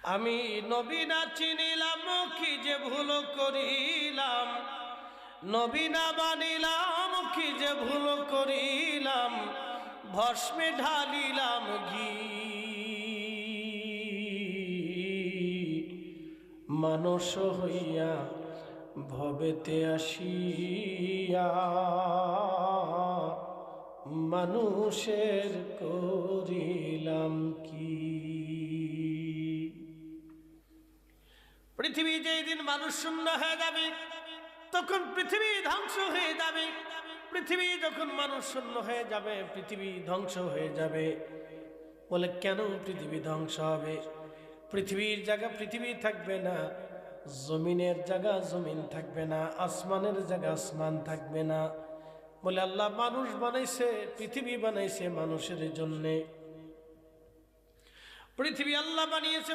আমি নবী না চিনিলাম কি যে ভুল করিলাম, নবী না বানিলাম কি যে ভুল করিলাম, ভস্মে ঢালিলাম ঘি। মানুষ হইয়া ভবেতে আসিয়া মানুষের করিলাম কি। পৃথিবী যেই দিন মানুষ শূন্য হয়ে যাবে তখন পৃথিবী ধ্বংস হয়ে যাবে। পৃথিবী যখন মানুষ শূন্য হয়ে যাবে, পৃথিবী ধ্বংস হয়ে যাবে। বলে কেন পৃথিবী ধ্বংস হবে? পৃথিবীর জায়গা পৃথিবী থাকবে না, জমিনের জায়গা জমিন থাকবে না, আসমানের জায়গা আসমান থাকবে না। বলে আল্লাহ মানুষ বানাইছে, পৃথিবী বানাইছে মানুষের জন্যে। পৃথিবী আল্লাহ বানিয়েছে